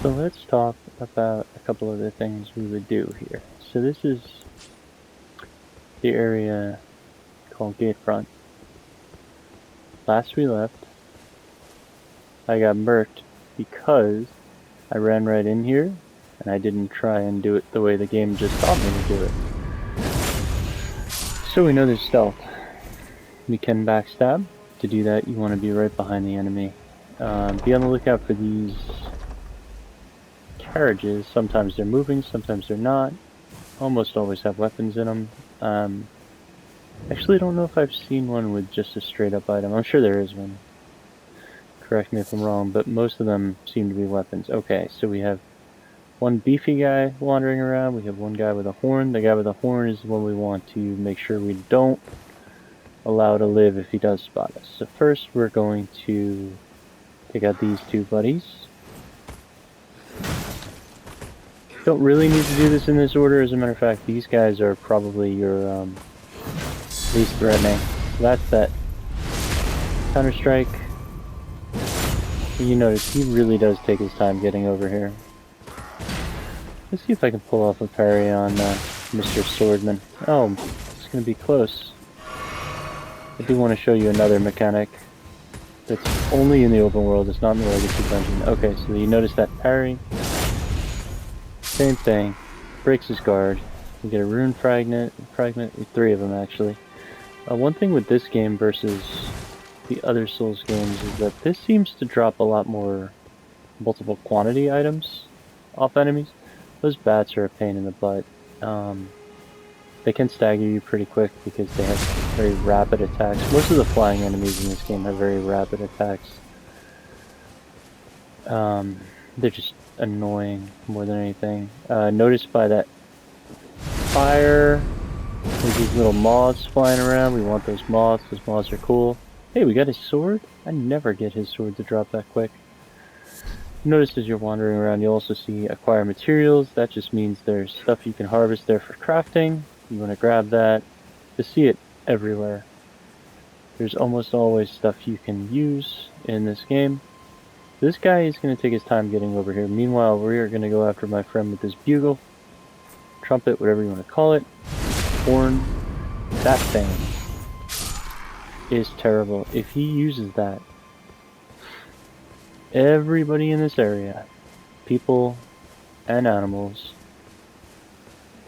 So let's talk about a couple of the things we would do here. So this is the area called Gatefront. Last we left, I got murked because I ran right in here and I didn't try and do it the way the game just taught me to do it. So we know there's stealth. We can backstab. To do that, you want to be right behind the enemy. Be on the lookout for these carriages. Sometimes they're moving, sometimes they're not. Almost always have weapons in them. Actually, I don't know if I've seen one with just a straight up item. I'm sure there is one. Correct me if I'm wrong, but most of them seem to be weapons. Okay, so we have one beefy guy wandering around. We have one guy with a horn. The guy with the horn is the one we want to make sure we don't allow to live if he does spot us. So first we're going to take out these two buddies. Don't really need to do this in this order. As a matter of fact, these guys are probably your least threatening. So that's that. Counter-Strike. You notice he really does take his time getting over here. Let's see if I can pull off a parry on Mr. Swordman. Oh, it's going to be close. I do want to show you another mechanic that's only in the open world. It's not in the Legacy Dungeon. Okay, so you notice that parry. Same thing. Breaks his guard. You get a rune fragment, three of them actually. One thing with this game versus the other Souls games is that this seems to drop a lot more multiple quantity items off enemies. Those bats are a pain in the butt. They can stagger you pretty quick because they have very rapid attacks. Most of the flying enemies in this game have very rapid attacks. They're just annoying more than anything. Notice by that fire, there's these little moths flying around. We want those moths. Those moths are cool. Hey, we got his sword? I never get his sword to drop that quick. Notice as you're wandering around, you'll also see acquire materials. That just means there's stuff you can harvest there for crafting. You want to grab that. You see it everywhere. There's almost always stuff you can use in this game. This guy is going to take his time getting over here. Meanwhile, we are going to go after my friend with this bugle, trumpet, whatever you want to call it, horn. That thing is terrible. If he uses that, everybody in this area, people and animals,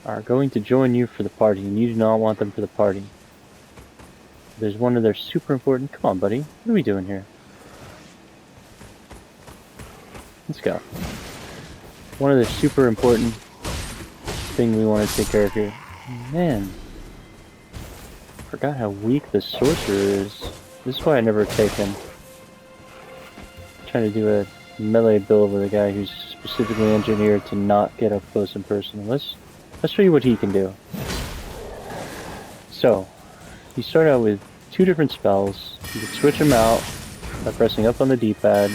are going to join you for the party, and you do not want them for the party. There's one of their super important... Come on, buddy. What are we doing here? Let's go. One of the super important thing we want to take care of here. Man. Forgot how weak the sorcerer is. This is why I never take him. I'm trying to do a melee build with a guy who's specifically engineered to not get up close and personal. Let's show you what he can do. So, you start out with two different spells. You can switch them out by pressing up on the D-pad.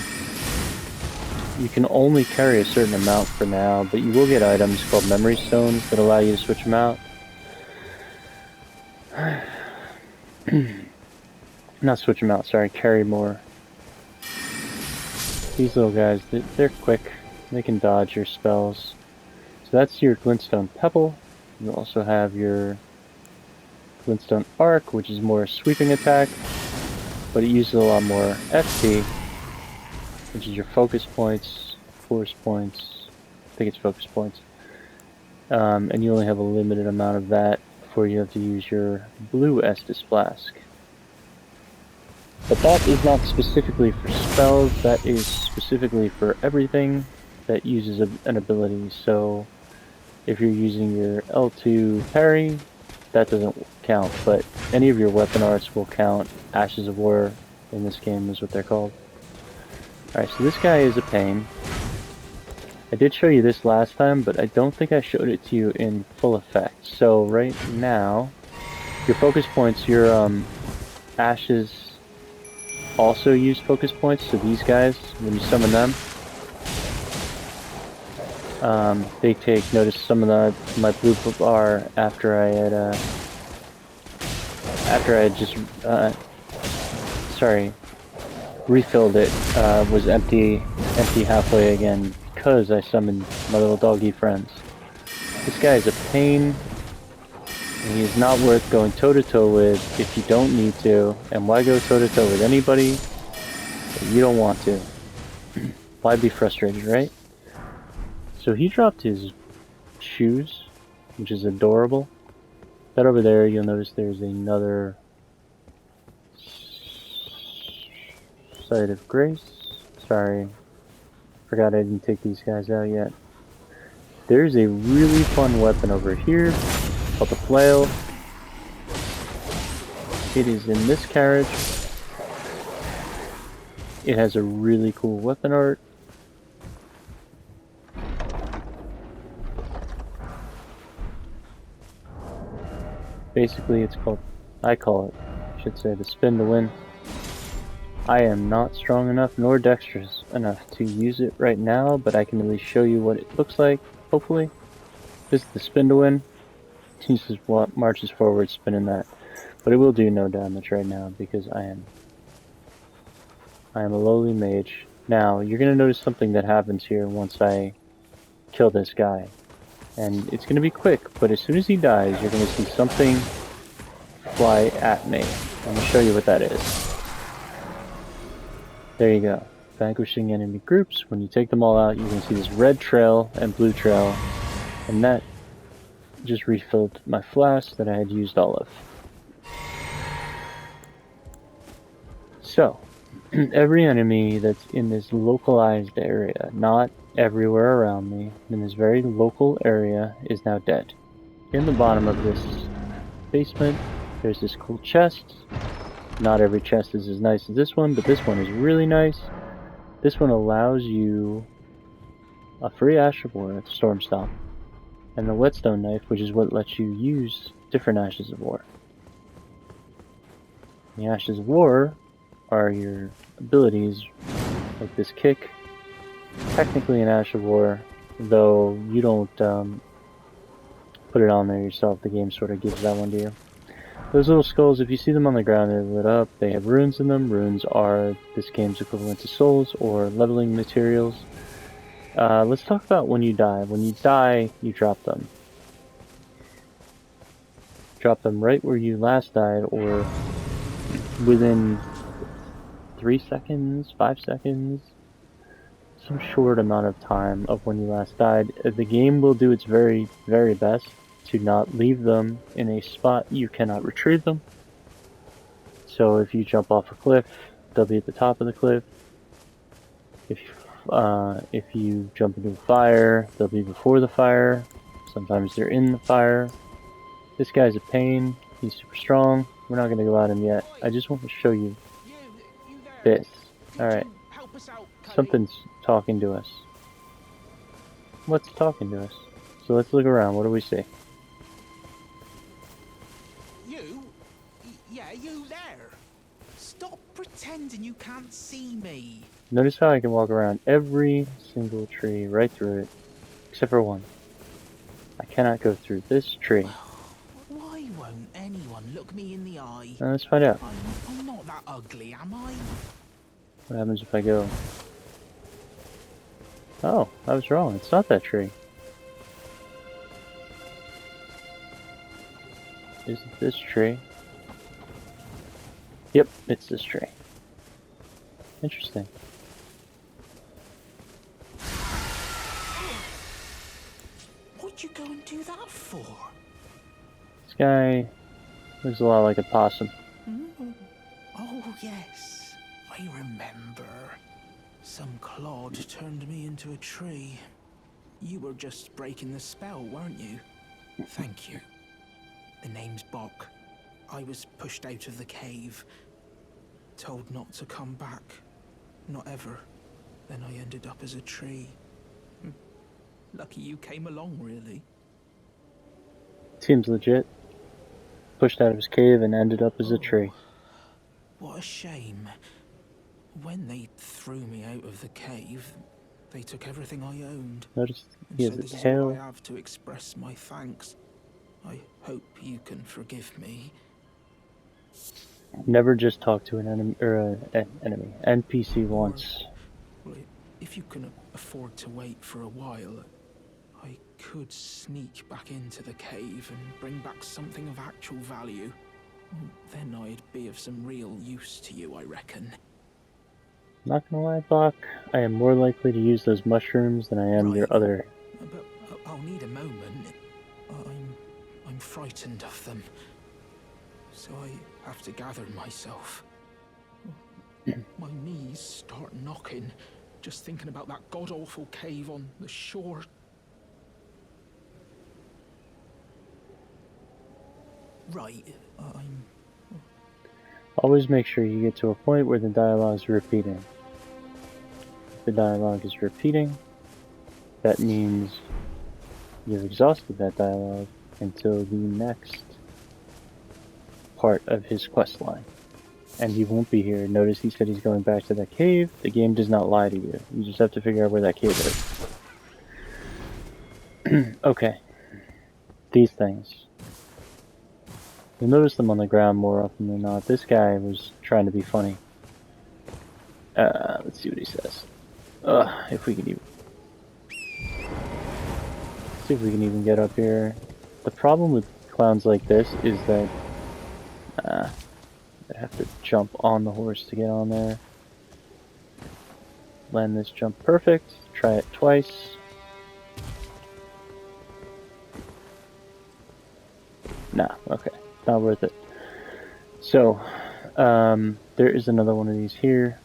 You can only carry a certain amount for now, but you will get items called memory stones that allow you to switch them out. Not switch them out, sorry, carry more. These little guys, they're quick. They can dodge your spells. So that's your glintstone pebble. You also have your glintstone arc, which is more a sweeping attack, but it uses a lot more FP, which is your focus points, force points. I think it's focus points. And you only have a limited amount of that before you have to use your blue Estus Flask. But that is not specifically for spells, that is specifically for everything that uses an ability. So if you're using your L2 parry, that doesn't count, but any of your weapon arts will count. Ashes of War in this game is what they're called. Alright, so this guy is a pain. I did show you this last time, but I don't think I showed it to you in full effect. So right now, your focus points, your ashes also use focus points, so these guys, when you summon them, they take, notice some of my blue bar after I had just, refilled it, was empty halfway again because I summoned my little doggy friends. This guy is a pain, and he is not worth going toe-to-toe with if you don't need to. And why go toe-to-toe with anybody that you don't want to? Why be frustrated, right? So he dropped his shoes, which is adorable. That over there, you'll notice there's another Site of Grace. Sorry, forgot I didn't take these guys out yet. There's a really fun weapon over here called the flail. It is in this carriage. It has a really cool weapon art. Basically, it's called, I should say, the spin to win. I am not strong enough nor dexterous enough to use it right now, but I can at least show you what it looks like, hopefully. This is the spin to win. This is what marches forward spinning that. But it will do no damage right now because I am a lowly mage. Now, you're going to notice something that happens here once I kill this guy. And it's going to be quick, but as soon as he dies, you're going to see something fly at me. Let me show you what that is. There you go. Vanquishing enemy groups. When you take them all out, you can see this red trail and blue trail. And that just refilled my flask that I had used all of. So, every enemy that's in this localized area, not everywhere around me, in this very local area, is now dead. In the bottom of this basement, there's this cool chest. Not every chest is as nice as this one, but this one is really nice. This one allows you a free Ash of War, that's Storm Stomp, and the Whetstone Knife, which is what lets you use different Ashes of War. The Ashes of War are your abilities, like this kick. Technically an Ash of War, though you don't put it on there yourself, the game sort of gives that one to you. Those little skulls, if you see them on the ground, they're lit up, they have runes in them. Runes are this game's equivalent to souls or leveling materials. Let's talk about when you die. When you die, you drop them. Drop them right where you last died, or within 3 seconds, 5 seconds, some short amount of time of when you last died. The game will do its very, very best to not leave them in a spot you cannot retrieve them. So if you jump off a cliff, they'll be at the top of the cliff. If you jump into a fire, they'll be before the fire. Sometimes they're in the fire. This guy's a pain. He's super strong. We're not going to go at him yet. I just want to show you this. Alright. Something's talking to us. What's talking to us? So let's look around. What do we see? Yeah, you there. Stop pretending you can't see me. Notice how I can walk around every single tree, right through it, except for one. I cannot go through this tree. Why won't anyone look me in the eye? Let's find out. I'm not that ugly, am I? What happens if I go? Oh, I was wrong. It's not that tree. Is it this tree? Yep, it's this tree. Interesting. What'd you go and do that for? This guy looks a lot like a possum. Oh, yes. I remember. Some clod turned me into a tree. You were just breaking the spell, weren't you? Thank you. The name's Bok. I was pushed out of the cave. Told not to come back. Not ever. Then I ended up as a tree. Lucky you came along, really. Seems legit. Pushed out of his cave and ended up as a tree. What a shame. When they threw me out of the cave, they took everything I owned. Notice he has so a this tail. is all I have to express my thanks. I hope you can forgive me. Never just talk to an enemy or an enemy NPC once. Well, if you can afford to wait for a while, I could sneak back into the cave and bring back something of actual value. Then I'd be of some real use to you, I reckon. Not gonna lie, Bach, I am more likely to use those mushrooms than I am your Right. other. But I'll need a moment. I'm frightened of them, so I have to gather myself. My knees start knocking, just thinking about that god-awful cave on the shore. Right, Always make sure you get to a point where the dialogue is repeating. If the dialogue is repeating, that means you've exhausted that dialogue until the next part of his quest line. And he won't be here. Notice he said he's going back to that cave. The game does not lie to you. You just have to figure out where that cave is. Okay. These things. You'll notice them on the ground more often than not. This guy was trying to be funny. Let's see what he says. If we can even... See if we can even get up here. The problem with clowns like this is that... I have to jump on the horse to get on there. Land this jump perfect. Try it twice. Nah, okay. Not worth it. So, there is another one of these here.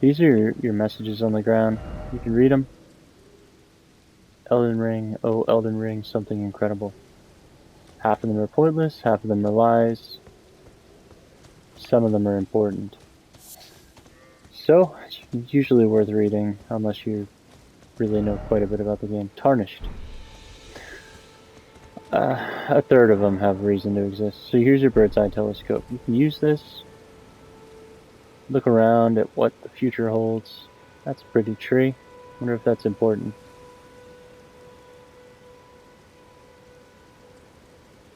These are your messages on the ground. You can read them. Elden Ring, oh Elden Ring, something incredible. Half of them are pointless, half of them are lies. Some of them are important. So, it's usually worth reading, unless you really know quite a bit about the game. Tarnished. A third of them have reason to exist. So here's your bird's eye telescope. You can use this. Look around at what the future holds. That's a pretty tree. Wonder if that's important.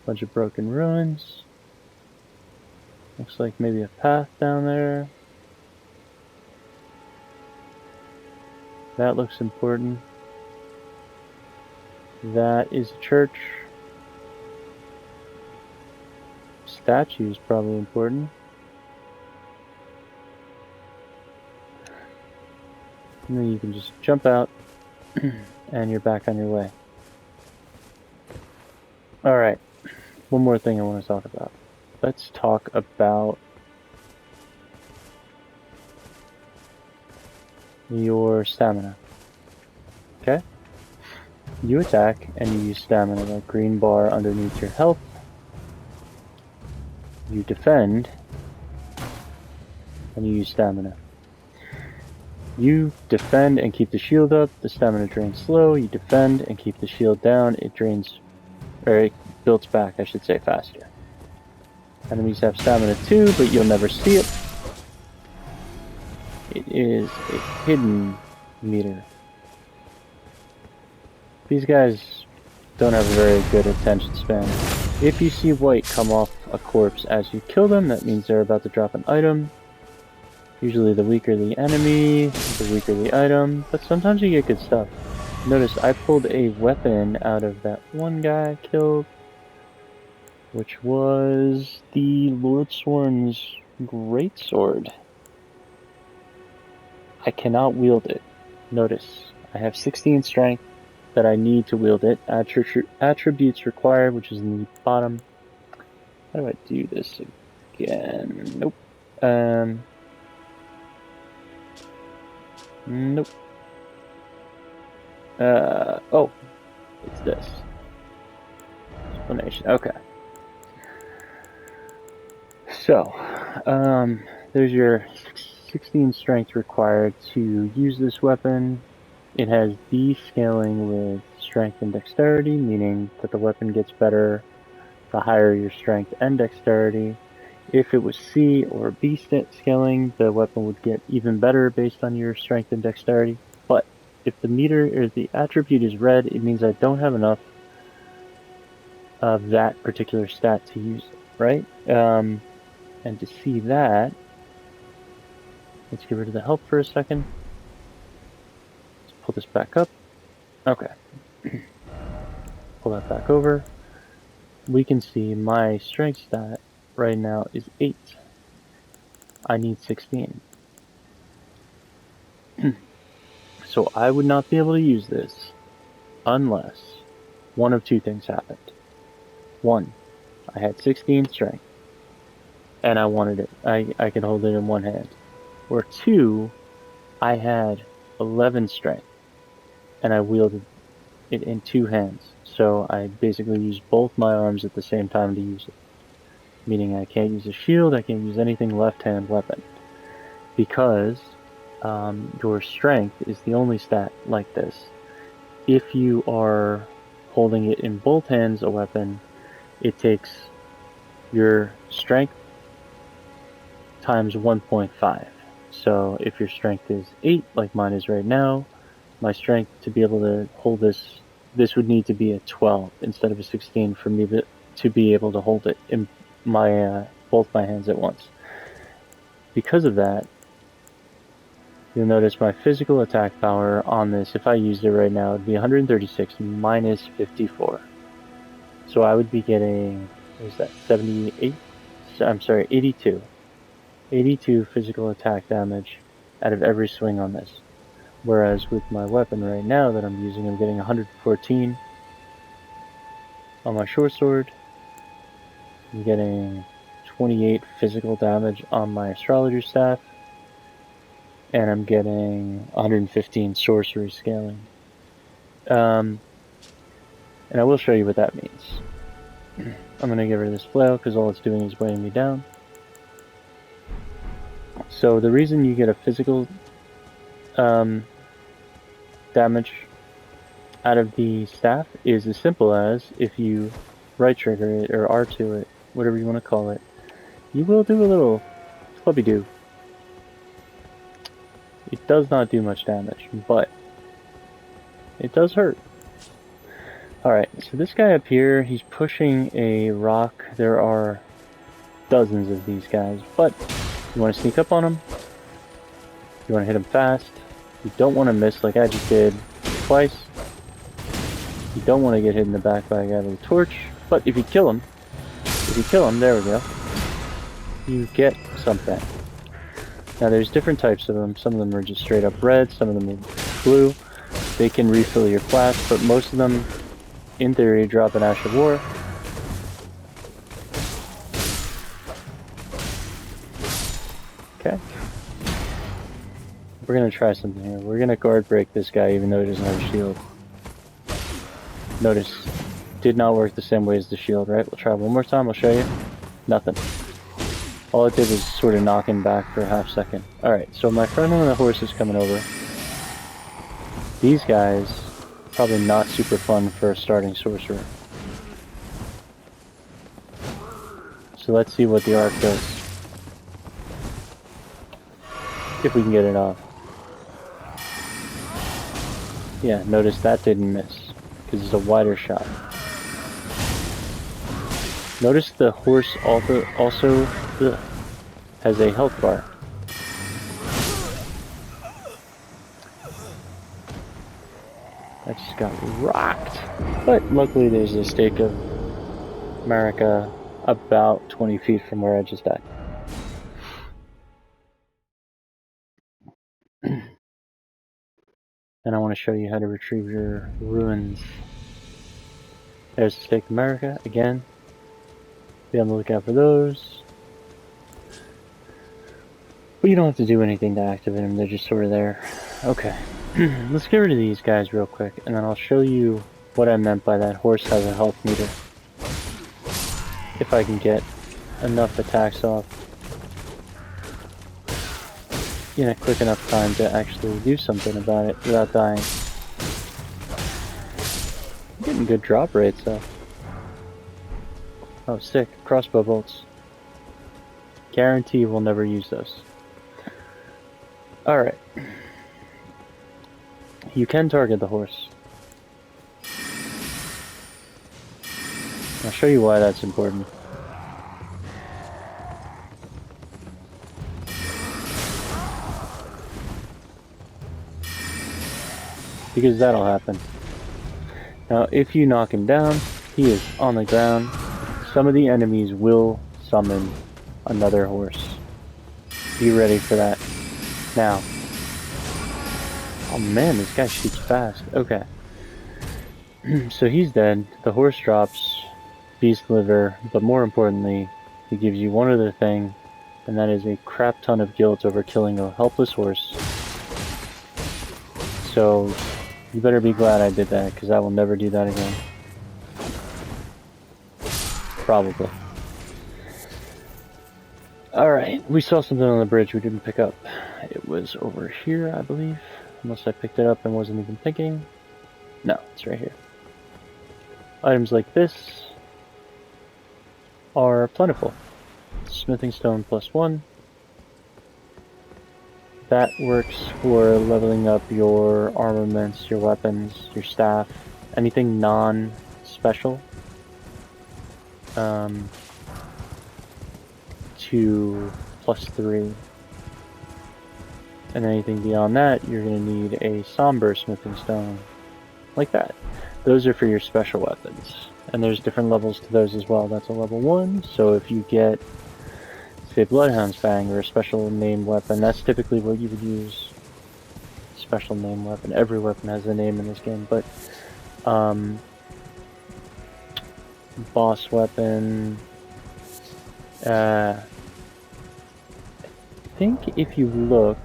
Bunch of broken ruins. Looks like maybe a path down there. That looks important. That is a church. Statue is probably important. And then you can just jump out and you're back on your way. Alright, one more thing I want to talk about. Let's talk about your stamina. Okay? You attack and you use stamina, that green bar underneath your health. You defend and you use stamina. You defend and keep the shield up, the stamina drains slow. You defend and keep the shield down, it drains, or it builds back, I should say, faster. Enemies have stamina too, but you'll never see it. It is a hidden meter. These guys don't have a very good attention span. If you see white come off a corpse as you kill them, that means they're about to drop an item. Usually the weaker the enemy, the weaker the item, but sometimes you get good stuff. Notice I pulled a weapon out of that one guy I killed, which was the Lordsworn's greatsword. I cannot wield it. Notice, I have 16 strength that I need to wield it. Attributes required, which is in the bottom. How do I do this again? Nope. Nope. Oh, it's this. Explanation. Okay. So, there's your 16 strength required to use this weapon. It has B scaling with strength and dexterity, meaning that the weapon gets better the higher your strength and dexterity. If it was C or B scaling, the weapon would get even better based on your strength and dexterity. But if the meter or the attribute is red, it means I don't have enough of that particular stat to use it, right? And to see that, let's get rid of the help for a second. pull this back up. Okay. Pull that back over. We can see my strength stat right now is 8. I need 16. So I would not be able to use this unless one of two things happened. One, I had 16 strength and I wanted it. I could hold it in one hand. Or two, I had 11 strength and I wielded it in two hands. So I basically used both my arms at the same time to use it. Meaning I can't use a shield, I can't use anything left-hand weapon. Because your strength is the only stat like this. If you are holding it in both hands, a weapon, it takes your strength times 1.5. So if your strength is 8, like mine is right now, my strength to be able to hold this would need to be a 12 instead of a 16 for me to be able to hold it in my both my hands at once. Because of that, you'll notice my physical attack power on this, if I used it right now, would be 136 minus 54. So I would be getting, what is that, 78? I'm sorry, 82. 82 physical attack damage out of every swing on this. Whereas with my weapon right now that I'm using, I'm getting 114 on my short sword. I'm getting 28 physical damage on my astrologer staff. And I'm getting 115 sorcery scaling. And I will show you what that means. I'm going to get rid of this flail because all it's doing is weighing me down. So the reason you get a physical damage out of the staff is as simple as if you right trigger it or R2 it, whatever you want to call it, you will do a little flubby do. It does not do much damage, but it does hurt. Alright, so this guy up here, he's pushing a rock. There are dozens of these guys, but you want to sneak up on him, you want to hit him fast, you don't want to miss like I just did twice, you don't want to get hit in the back by a guy with a torch, but if you kill him, there we go, you get something. Now there's different types of them. Some of them are just straight up red, some of them are blue. They can refill your flask, but most of them, in theory, drop an Ash of War. Okay. We're gonna try something here. We're gonna guard break this guy even though he doesn't have a shield. Notice, did not work the same way as the shield, right? We'll try one more time, I'll show you. Nothing. All it did was sort of knock him back for a half second. Alright, so my friend on the horse is coming over. These guys, probably not super fun for a starting sorcerer. So let's see what the arc does. If we can get it off. Yeah, notice that didn't miss, because it's a wider shot. Notice the horse also has a health bar. I just got rocked. But luckily there's a stake of Marika about 20 feet from where I just died. And I want to show you how to retrieve your ruins. There's the stake of Marika again. Be on the lookout for those. But you don't have to do anything to activate them, they're just sort of there. Okay. Let's get rid of these guys real quick, and then I'll show you what I meant by that horse has a health meter. If I can get enough attacks off in a quick enough time to actually do something about it without dying. I'm getting good drop rates though. Oh, sick. Crossbow bolts. Guarantee we'll never use those. Alright. You can target the horse. I'll show you why that's important. because that'll happen. Now, if you knock him down, he is on the ground. Some of the enemies will summon another horse. Be ready for that. Now. Oh man, this guy shoots fast. Okay. So he's dead. The horse drops beast liver, but more importantly, he gives you one other thing, and that is a crap ton of guilt over killing a helpless horse. So you better be glad I did that, because I will never do that again. Probably. Alright, we saw something on the bridge we didn't pick up. It was over here, I believe. Unless I picked it up and wasn't even thinking. No, it's right here. Items like this are plentiful. Smithing stone +1. That works for leveling up your armaments, your weapons, your staff, anything non-special. To +3. And anything beyond that, you're going to need a somber smithing stone. Like that. Those are for your special weapons. And there's different levels to those as well. That's a level 1, so if you get, say, Bloodhound's Fang or a special named weapon, that's typically what you would use. Special name weapon. Every weapon has a name in this game, but boss weapon. I think if you look,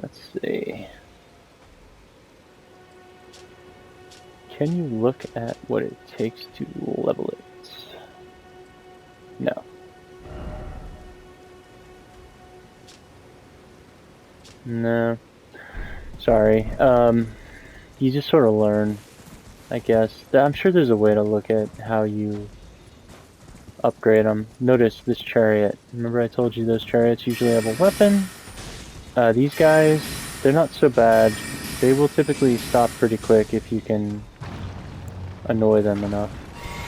let's see. Can you look at what it takes to level it? No. No. Sorry. You just sort of learn, I guess. I'm sure there's a way to look at how you upgrade them. Notice this chariot. Remember I told you those chariots usually have a weapon? These guys, they're not so bad. They will typically stop pretty quick if you can annoy them enough,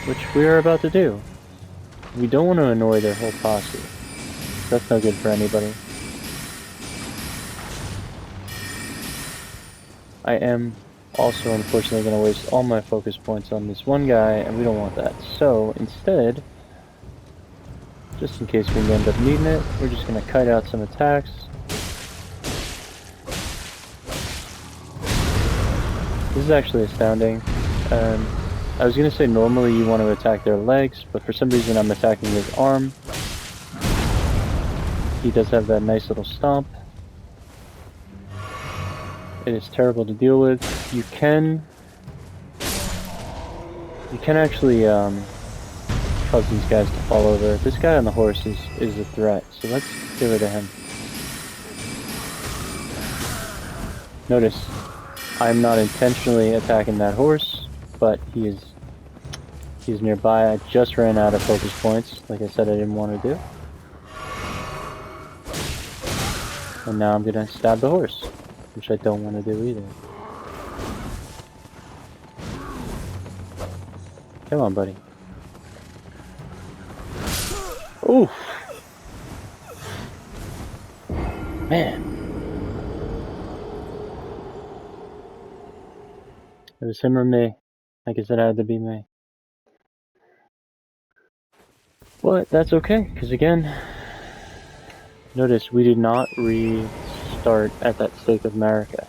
which we are about to do. We don't want to annoy their whole posse. That's no good for anybody. I am also unfortunately going to waste all my focus points on this one guy, and we don't want that. So instead, just in case we end up needing it, we're just going to kite out some attacks. This is actually astounding. I was going to say normally you want to attack their legs, but for some reason I'm attacking his arm. He does have that nice little stomp. It is terrible to deal with. You can actually cause these guys to fall over. This guy on the horse is a threat, so let's get rid of him. Notice, I'm not intentionally attacking that horse, but he's nearby. I just ran out of focus points, like I said I didn't want to do. And now I'm gonna stab the horse, which I don't want to do either. Come on, buddy. Oof! Man! It was him or me. I guess it had to be me. But that's okay, because again, notice we did not restart at that Stake of Marika.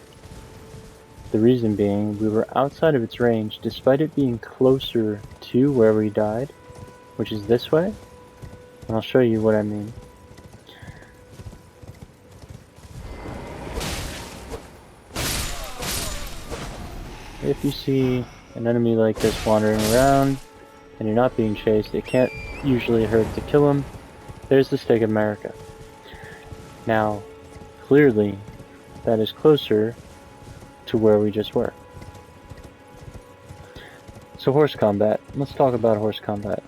The reason being, we were outside of its range, despite it being closer to where we died, which is this way, and I'll show you what I mean. If you see an enemy like this wandering around, and you're not being chased, it can't usually hurt to kill him. There's the Stake of Marika. Now, clearly, that is closer to where we just were. So horse combat. Let's talk about horse combat.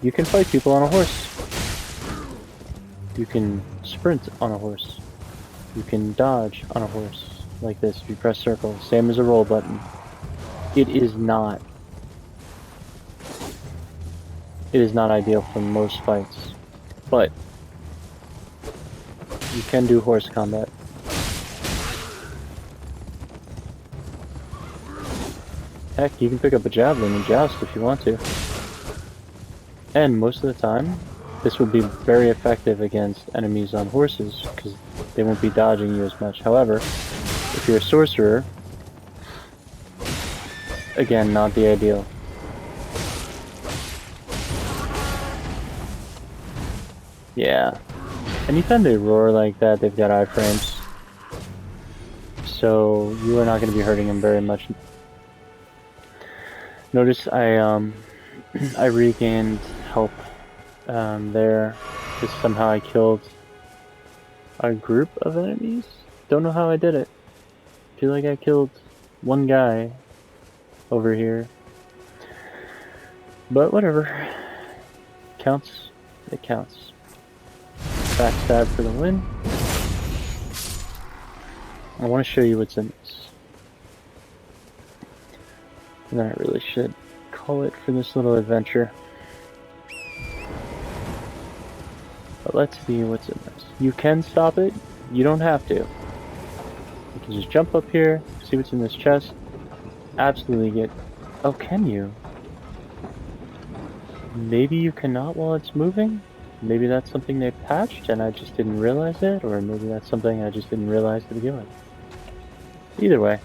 You can fight people on a horse. You can sprint on a horse. You can dodge on a horse, like this, if you press circle, same as a roll button. It is not ideal for most fights, but you can do horse combat. Heck, you can pick up a javelin and joust if you want to. And most of the time, this will be very effective against enemies on horses, because they won't be dodging you as much. However, if you're a sorcerer, again, not the ideal. Yeah. Anytime they roar like that, they've got iframes. So you are not going to be hurting them very much. Notice I regained health there, because somehow I killed a group of enemies. Don't know how I did it. Feel like I killed one guy over here. But whatever. Counts. It counts. Backstab for the win. I want to show you what's in this. And then I really should call it for this little adventure. But let's see what's in this. You can stop it. You don't have to. You can just jump up here, see what's in this chest. Absolutely get... Oh, can you? Maybe you cannot while it's moving? Maybe that's something they patched and I just didn't realize it, or maybe that's something I just didn't realize to begin with. Either way.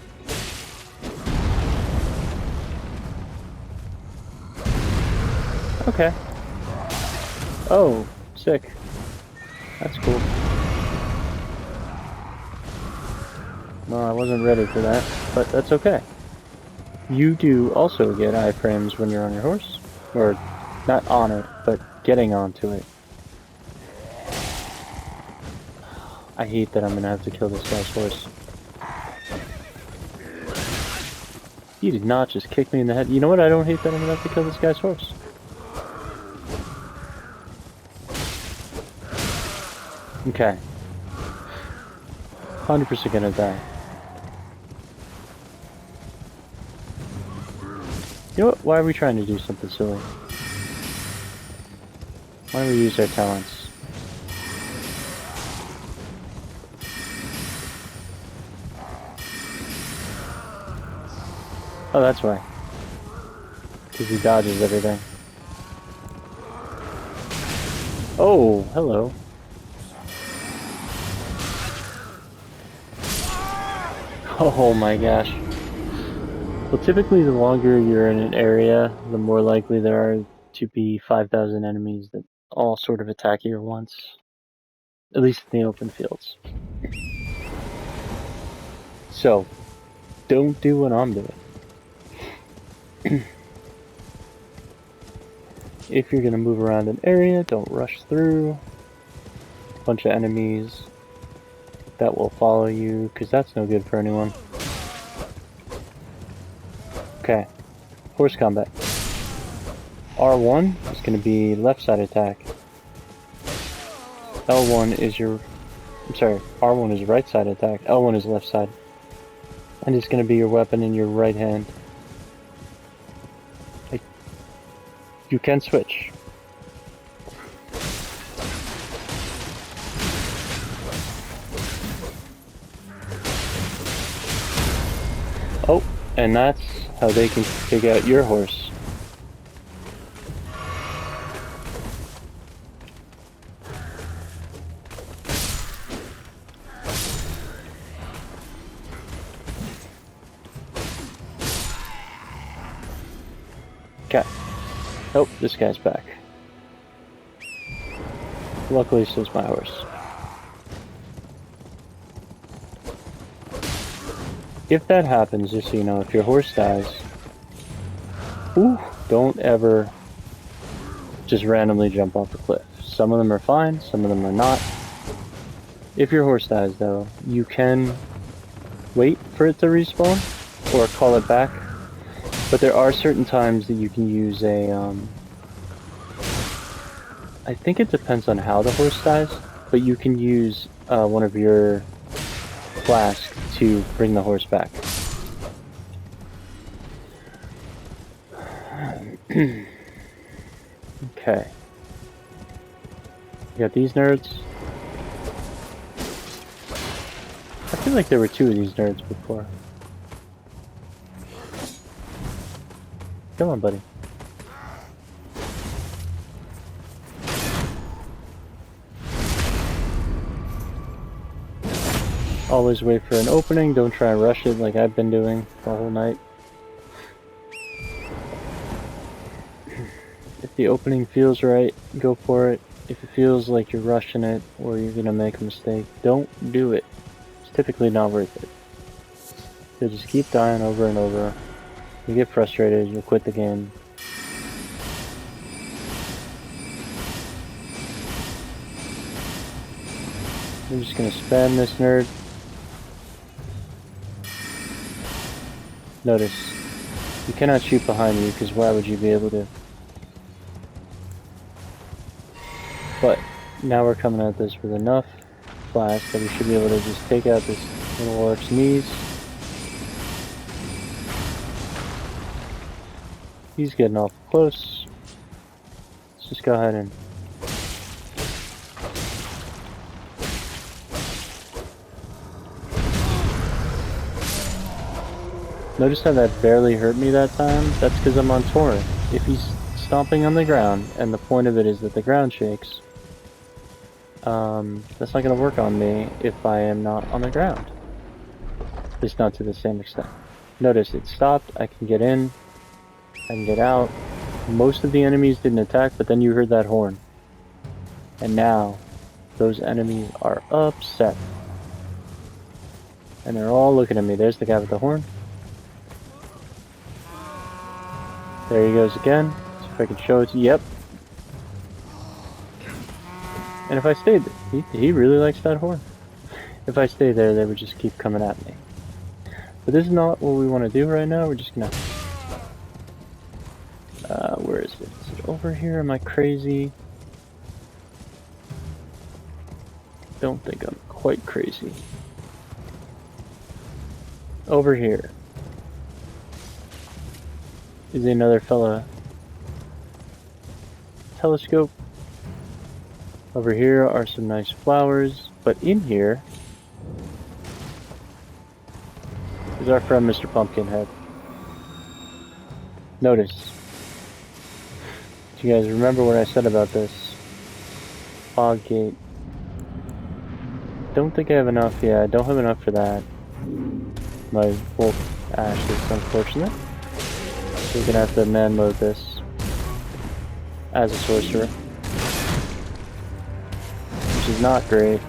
Okay. Oh, sick. That's cool. No, I wasn't ready for that, but that's okay. You do also get iframes when you're on your horse. Or, not on it, but getting onto it. I hate that I'm gonna have to kill this guy's horse. You did not just kick me in the head. You know what? I don't hate that I'm gonna have to kill this guy's horse. Okay. 100% gonna die. You know what? Why are we trying to do something silly? Why don't we use our talents? Oh, that's why. Because he dodges everything. Oh, hello. Oh my gosh. Well, typically the longer you're in an area, the more likely there are to be 5,000 enemies that all sort of attack you at once. At least in the open fields. So, don't do what I'm doing. If you're gonna move around an area, don't rush through. A bunch of enemies that will follow you, because that's no good for anyone. Okay, horse combat. R1 is going to be left side attack. L1 is your... I'm sorry, R1 is right side attack. L1 is left side. And it's going to be your weapon in your right hand. You can switch. Oh, and that's how they can take out your horse. Okay. Oh, this guy's back. Luckily, so is my horse. If that happens, just so you know, if your horse dies, don't ever just randomly jump off a cliff. Some of them are fine, some of them are not. If your horse dies, though, you can wait for it to respawn, or call it back. But there are certain times that you can use a, I think it depends on how the horse dies, but you can use one of your flasks to bring the horse back. Okay. You got these nerds. I feel like there were two of these nerds before. Come on, buddy. Always wait for an opening, don't try and rush it like I've been doing the whole night. If the opening feels right, go for it. If it feels like you're rushing it or you're gonna make a mistake, don't do it. It's typically not worth it. You'll just keep dying over and over. You get frustrated, you'll quit the game. I'm just gonna spam this nerd. Notice, you cannot shoot behind you, because why would you be able to? But, now we're coming at this with enough blast that we should be able to just take out this little orc's knees. He's getting awful close. Let's just go ahead and... Notice how that barely hurt me that time? That's because I'm on Torrent. If he's stomping on the ground, and the point of it is that the ground shakes, that's not going to work on me if I am not on the ground. Just not to the same extent. Notice it stopped, I can get in, I can get out. Most of the enemies didn't attack, but then you heard that horn. And now, those enemies are upset. And they're all looking at me. There's the guy with the horn. There he goes again. See if I can show it to you. Yep. And if I stayed, he really likes that horn. If I stay there, they would just keep coming at me. But this is not what we want to do right now. We're just gonna... where is it? Is it over here? Am I crazy? Don't think I'm quite crazy. Over here is another fella telescope. Over here are some nice flowers, but in here is our friend Mr. Pumpkinhead. Notice. Do you guys remember what I said about this? Fog gate. Don't think I have enough. Yeah, I don't have enough for that. My wolf ash is unfortunate. So we're gonna have to man mode this as a sorcerer, which is not great.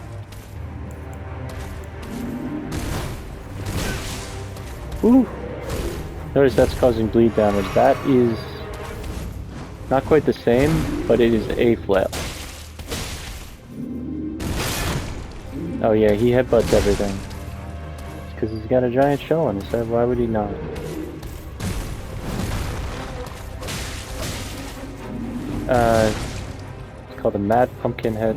Ooh! Notice that's causing bleed damage. That is not quite the same, but it is a flail. Oh yeah, he headbutts everything. It's because he's got a giant shell on his head. Why would he not? It's called a Mad Pumpkinhead.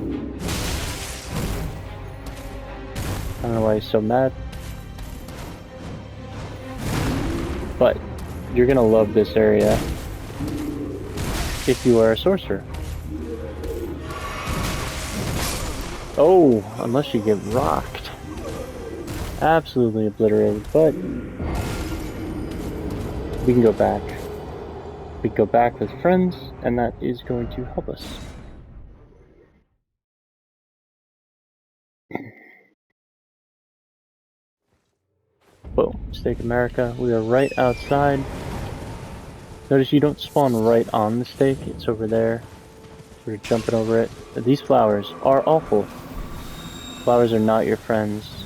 I don't know why he's so mad. But you're gonna love this area if you are a sorcerer. Oh, unless you get rocked. Absolutely obliterated, but we can go back. We can go back with friends, and that is going to help us. Boom, Stake America. We are right outside. Notice you don't spawn right on the stake, it's over there. We're jumping over it. These flowers are awful. Flowers are not your friends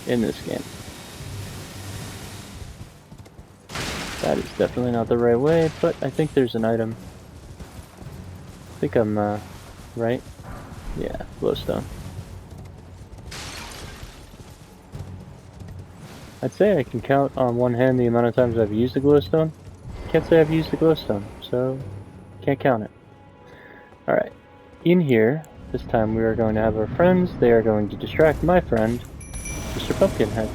in this game. That is definitely not the right way, but I think there's an item. I think I'm, right? Yeah, glowstone. I'd say I can count on one hand the amount of times I've used a glowstone. Can't say I've used a glowstone, so can't count it. Alright, in here, this time we are going to have our friends. They are going to distract my friend, Mr. Pumpkinhead.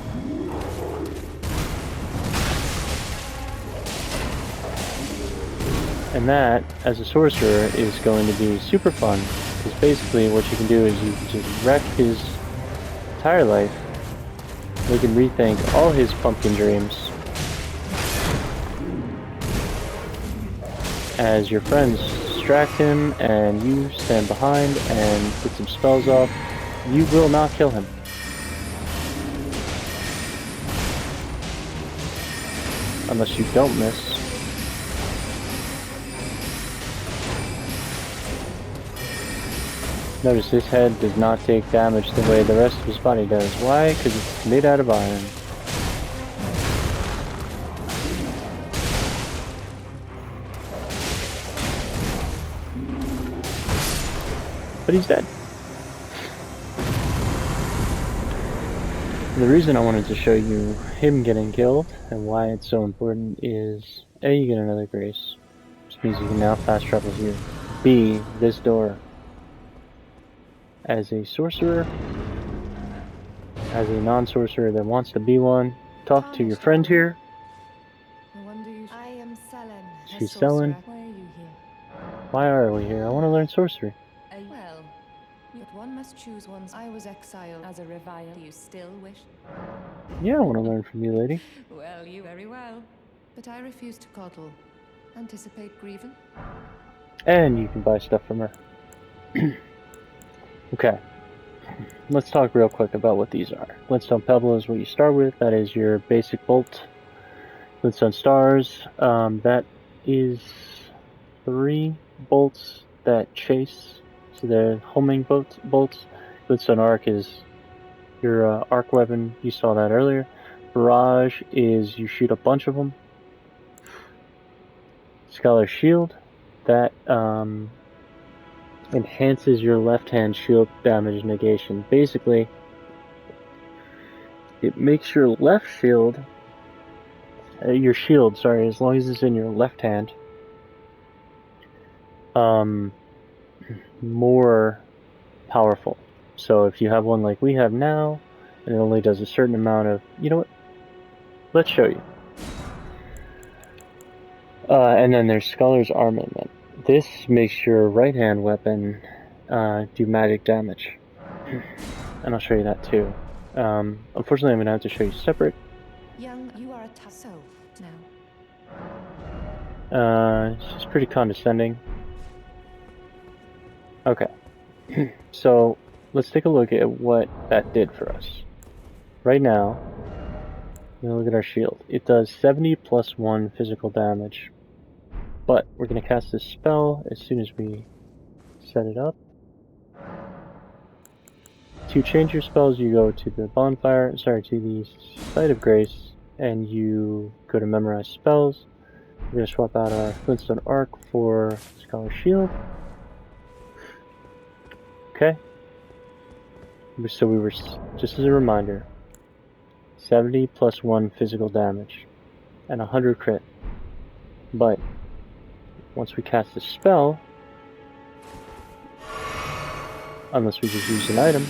And that, as a sorcerer, is going to be super fun, because basically what you can do is you can just wreck his entire life. We can rethink all his pumpkin dreams. as your friends distract him and you stand behind and get some spells off, you will not kill him. Unless you don't miss. Notice his head does not take damage the way the rest of his body does. Why? Because it's made out of iron. But he's dead. The reason I wanted to show you him getting killed and why it's so important is A, you get another grace, which means you can now fast travel here. B, this door. As a sorcerer, as a non-sorcerer that wants to be one, talk to your friend here. I am Selen. She's Selen. Why are you here? Why are we here? I want to learn sorcery. Well, but one must choose one's. I was exiled as a revile. Do you still wish? Yeah, I want to learn from you, lady. Well, you very well. But I refuse to coddle. Anticipate grievance? And you can buy stuff from her. Okay. Let's talk real quick about what these are. Glintstone Pebble is what you start with. That is your basic bolt. Glintstone Stars. That is 3 bolts that chase. So they're homing bolts. Glintstone Arc is your arc weapon. You saw that earlier. Barrage is you shoot a bunch of them. Scholar Shield. That enhances your left-hand shield damage negation. Basically, it makes your left shield, your shield, sorry, as long as it's in your left hand, more powerful. So if you have one like we have now, and it only does a certain amount of, you know what? Let's show you. And then there's Scholar's Armament. This makes your right-hand weapon do magic damage. And I'll show you that too. Unfortunately, I'm going to have to show you separate. Young, you are a so now. She's pretty condescending. Okay. So, let's take a look at what that did for us. Right now, look at our shield. It does 70 plus 1 physical damage. But we're going to cast this spell as soon as we set it up. To change your spells, you go to the to the Site of Grace, and you go to Memorize Spells. We're going to swap out our Glintstone Arc for Scholar Shield. Okay. So we were, just as a reminder, 70 plus 1 physical damage and 100 crit. But once we cast the spell, unless we just use an item,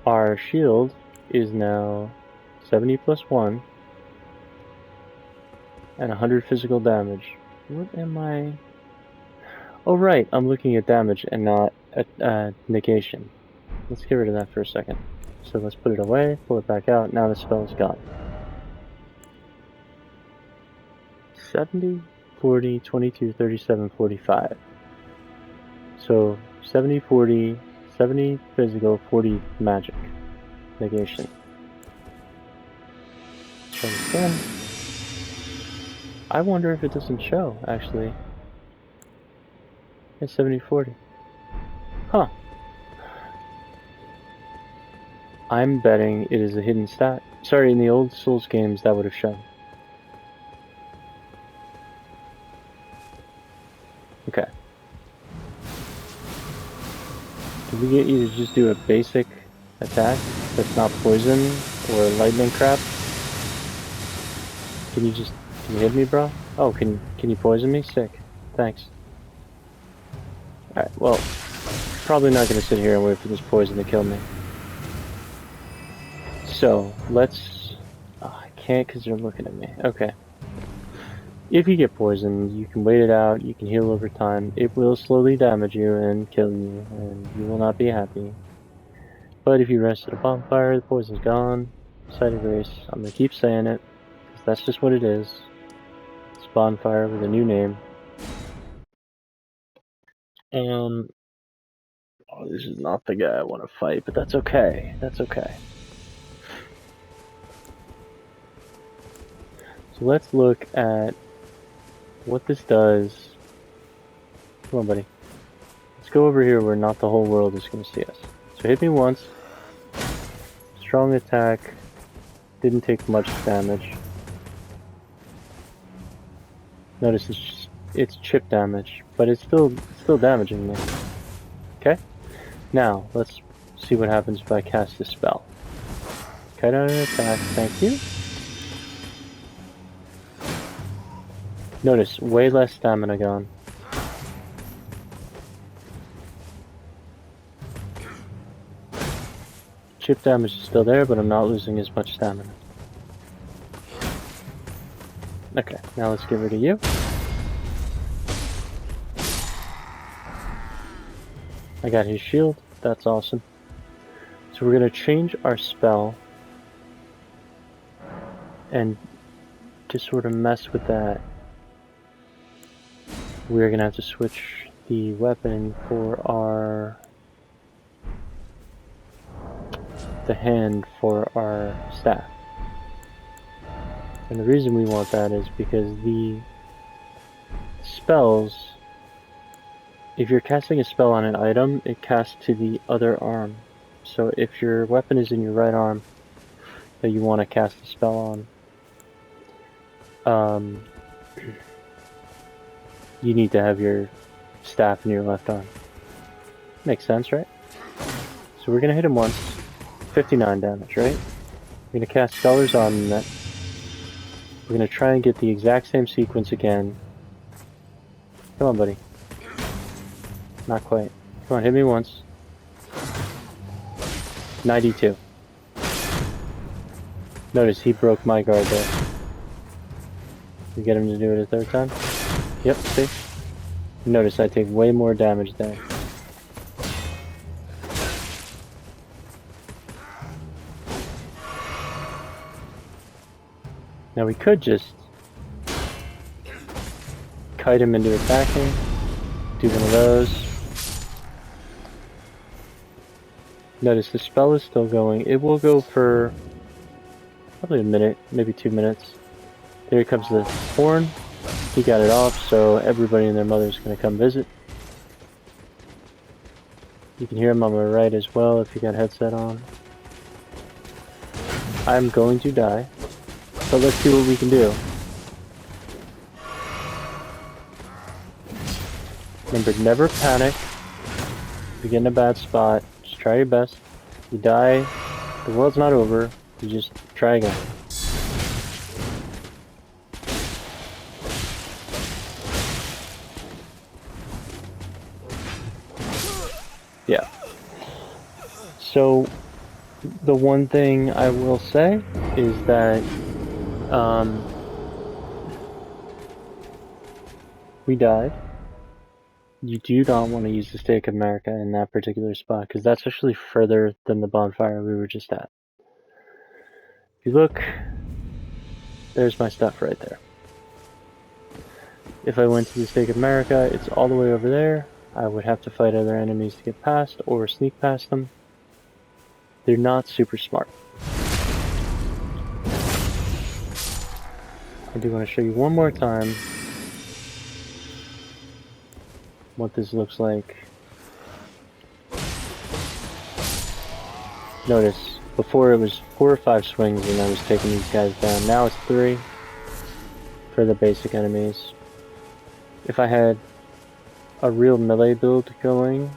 our shield is now 70 plus 1 and 100 physical damage. What am I? Oh right, I'm looking at damage and not at negation. Let's get rid of that for a second. So let's put it away, pull it back out, now the spell is gone. 70, 40, 22, 37, 45. So 70, 40, 70 physical, 40 magic. Negation. Try this again. I wonder if it doesn't show, actually. It's 70, 40. Huh. I'm betting it is a hidden stat. Sorry, in the old Souls games that would have shown. Okay. Did we get you to just do a basic attack that's not poison or lightning crap? Can you hit me, bro? Oh, can you poison me? Sick. Thanks. Alright, well, probably not gonna sit here and wait for this poison to kill me. So, let's... Oh, I can't because they're looking at me. Okay. If you get poisoned, you can wait it out, you can heal over time. It will slowly damage you and kill you, and you will not be happy. But if you rest at a bonfire, the poison's gone. Site of Grace. I'm gonna keep saying it, because that's just what it is. bonfire with a new name. Oh, this is not the guy I want to fight, but that's okay. That's okay. So let's look at what this does. Come on, buddy. Let's go over here where not the whole world is going to see us. So hit me once. Strong attack. Didn't take much damage. Notice it's chip damage, but it's still damaging me. Okay? Now, let's see what happens if I cast a spell. Cut out an attack, thank you. Notice, way less stamina gone. Chip damage is still there, but I'm not losing as much stamina. Okay, now let's get rid of you. I got his shield, that's awesome. So we're going to change our spell and to sort of mess with that, we're going to have to switch the weapon for the hand for our staff. And the reason we want that is because the spells, if you're casting a spell on an item, it casts to the other arm. So if your weapon is in your right arm that you want to cast a spell on, you need to have your staff in your left arm. Makes sense, right? So we're going to hit him once. 59 damage, right? We're going to cast Stellar's Armament. We're going to try and get the exact same sequence again. Come on, buddy. Not quite. Come on, hit me once. 92. Notice he broke my guard there. You get him to do it a third time? Yep, see? Notice I take way more damage there. Now we could just kite him into attacking, do one of those. Notice the spell is still going. It will go for probably a minute, maybe 2 minutes. Here comes the horn. He got it off, so everybody and their mother is going to come visit. You can hear him on my right as well if you got headset on. I'm going to die. So let's see what we can do. Remember, never panic. If you get in a bad spot, just try your best. You die, the world's not over. You just try again. Yeah. So, the one thing I will say is that we died. You do not want to use the Stake of America in that particular spot, because that's actually further than the bonfire we were just at. If you look, there's my stuff right there. If I went to the Stake of America, it's all the way over there. I would have to fight other enemies to get past, or sneak past them. They're not super smart. I do want to show you one more time what this looks like. Notice, before it was 4 or 5 swings and I was taking these guys down. Now it's 3 for the basic enemies. If I had a real melee build going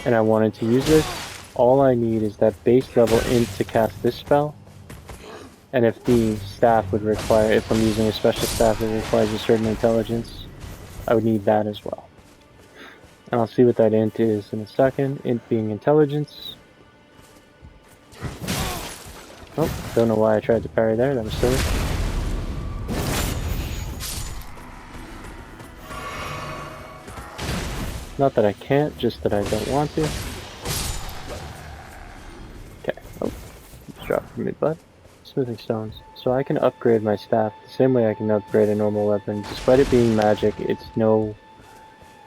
and I wanted to use this, all I need is that base level int to cast this spell. And if the staff would require, if I'm using a special staff that requires a certain intelligence, I would need that as well. And I'll see what that int is in a second. Int being intelligence. Oh, don't know why I tried to parry there, that was silly. Not that I can't, just that I don't want to. Okay, oh, just drop it from me, bud. smithing stones, so I can upgrade my staff the same way I can upgrade a normal weapon. Despite it being magic, it's no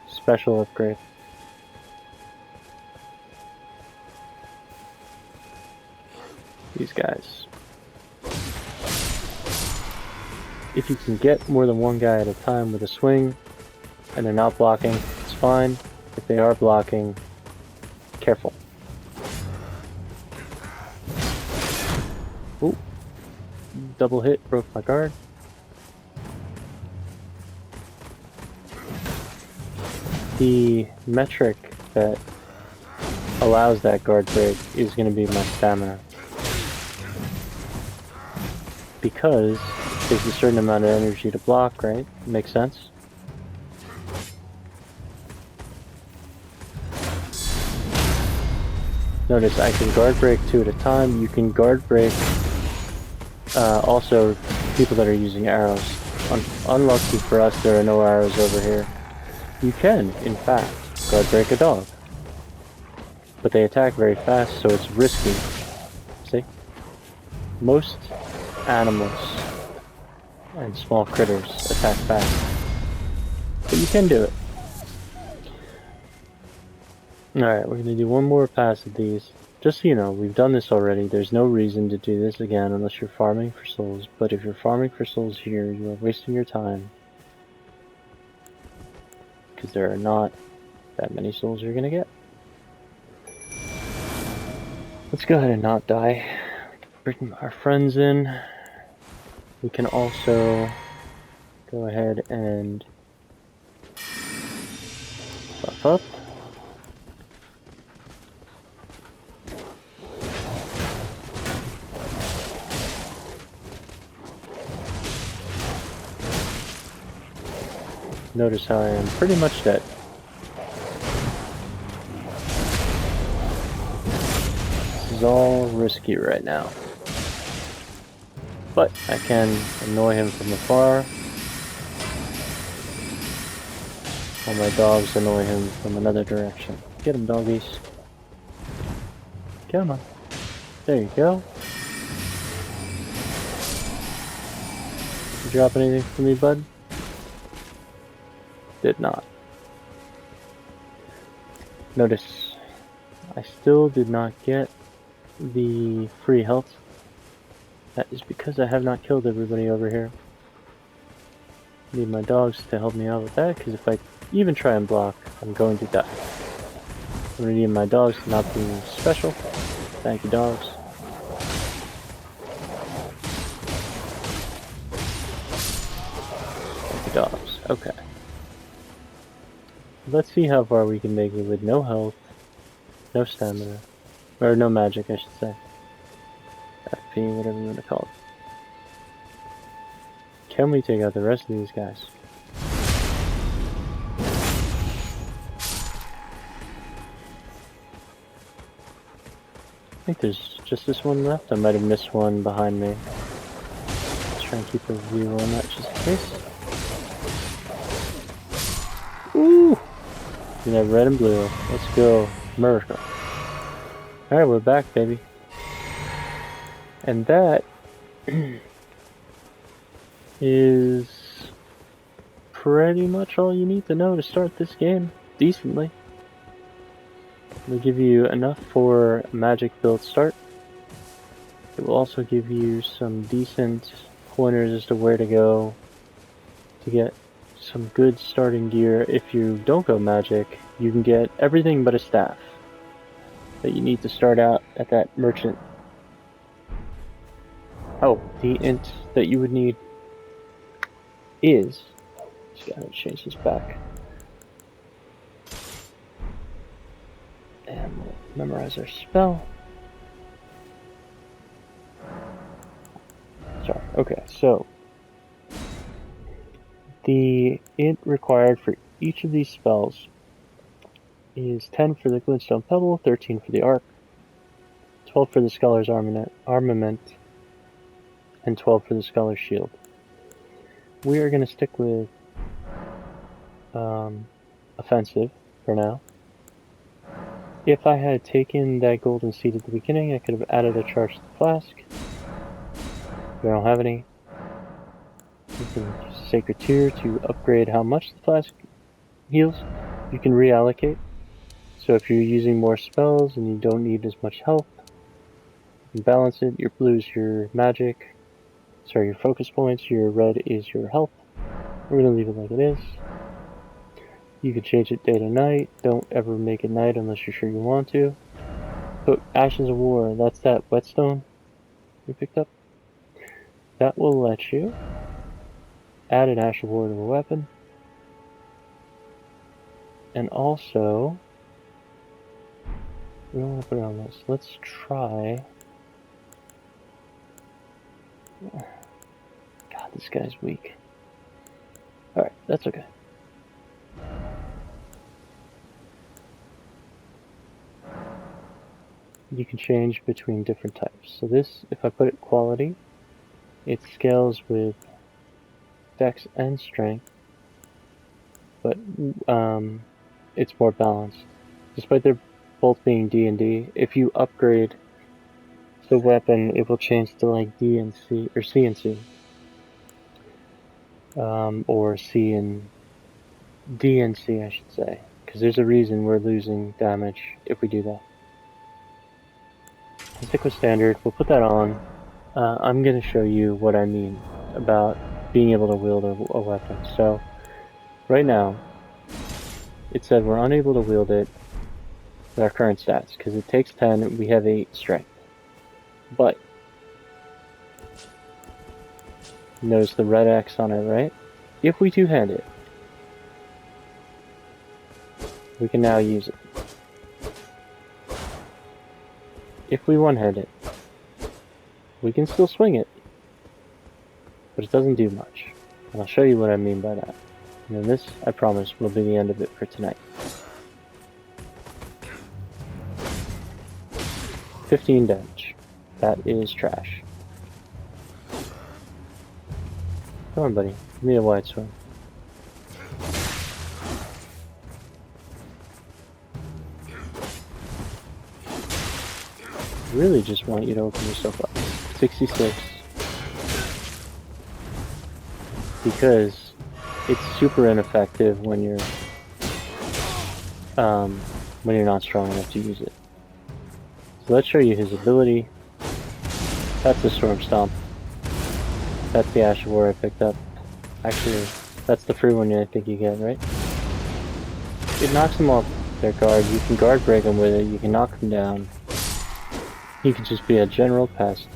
special upgrade. These guys. If you can get more than one guy at a time with a swing, and they're not blocking, it's fine. If they are blocking, careful. Ooh. Double hit, broke my guard. The metric that allows that guard break is going to be my stamina. Because it takes a certain amount of energy to block, right? Makes sense? Notice I can guard break 2 at a time. You can guard break also people that are using arrows. Unlucky for us, there are no arrows over here. You can, in fact, guard break a dog. But they attack very fast, so it's risky. See? Most animals and small critters attack fast. But you can do it. Alright, we're gonna do one more pass of these. Just so you know, we've done this already. There's no reason to do this again unless you're farming for souls. But if you're farming for souls here, you are wasting your time. Because there are not that many souls you're gonna get. Let's go ahead and not die. Bring our friends in. We can also go ahead and buff up. Notice how I am pretty much dead. This is all risky right now. But I can annoy him from afar, while my dogs annoy him from another direction. Get him, doggies. Come on. There you go. You drop anything for me, bud? Did not. Notice, I still did not get the free health. That is because I have not killed everybody over here. I need my dogs to help me out with that, because if I even try and block, I'm going to die. I'm going to need my dogs to not be special. Thank you, dogs. Thank you, dogs. Okay. Let's see how far we can make it with no health, no stamina, or no magic, I should say. FP, whatever you want to call it. Can we take out the rest of these guys? I think there's just this one left. I might have missed one behind me. Let's try and keep a view on that just in case. Ooh! You know, red and blue. Let's go. America. Alright, we're back, baby. And that is pretty much all you need to know to start this game decently. It'll give you enough for a magic build start. It will also give you some decent pointers as to where to go to get some good starting gear. If you don't go magic, you can get everything but a staff that you need to start out at that merchant. Oh, the int that you would need is, just gotta change this back, and we'll memorize our spell. Sorry, okay, so the int required for each of these spells is 10 for the glintstone pebble, 13 for the arc, 12 for the scholar's armament, and 12 for the scholar's shield. We are going to stick with offensive for now. If I had taken that golden seed at the beginning, I could have added a charge to the flask. We don't have any. You can use Sacred Tear to upgrade how much the flask heals. You can reallocate. So if you're using more spells and you don't need as much health, you can balance it. Your blue is your magic. Sorry, your focus points. Your red is your health. We're going to leave it like it is. You can change it day to night. Don't ever make it night unless you're sure you want to. But Ashes of War, that's that whetstone we picked up. That will let you add an Ash of War to a weapon. And also, we don't want to put it on this. Let's try. God, this guy's weak. Alright, that's okay. You can change between different types. So this, if I put it quality, it scales with dex and strength, but it's more balanced. Despite their both being D and D, if you upgrade the weapon, it will change to like D and C, or C and C, or C and D and C, I should say, because there's a reason we're losing damage if we do that. Let's stick with standard. We'll put that on. I'm going to show you what I mean about being able to wield a weapon. So, right now, it said we're unable to wield it with our current stats, because it takes 10, we have 8 strength. But, notice the red X on it, right? If we two-hand it, we can now use it. If we one-hand it, we can still swing it, but it doesn't do much. And I'll show you what I mean by that. And then this, I promise, will be the end of it for tonight. 15 damage. That is trash. Come on, buddy. Give me a wide swing. Really just want you to open yourself up. 66. Because it's super ineffective when you're not strong enough to use it. So let's show you his ability. That's the Storm Stomp. That's the Ash of War I picked up. Actually, that's the free one I think you get, right? It knocks them off their guard. You can guard break them with it. You can knock them down. You can just be a general pest.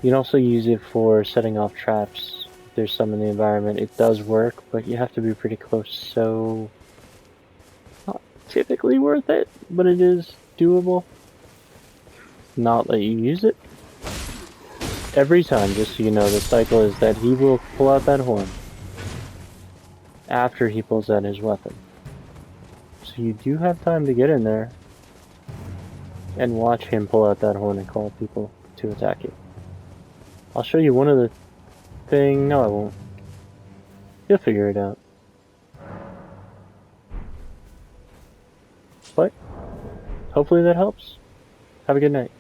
You can also use it for setting off traps. If there's some in the environment. It does work, but you have to be pretty close, so not typically worth it, but it is doable. Not let you use it. Every time, just so you know, the cycle is that he will pull out that horn after he pulls out his weapon. So you do have time to get in there and watch him pull out that horn and call people to attack you. I'll show you one of the thing. No, I won't. You'll figure it out. But hopefully that helps. Have a good night.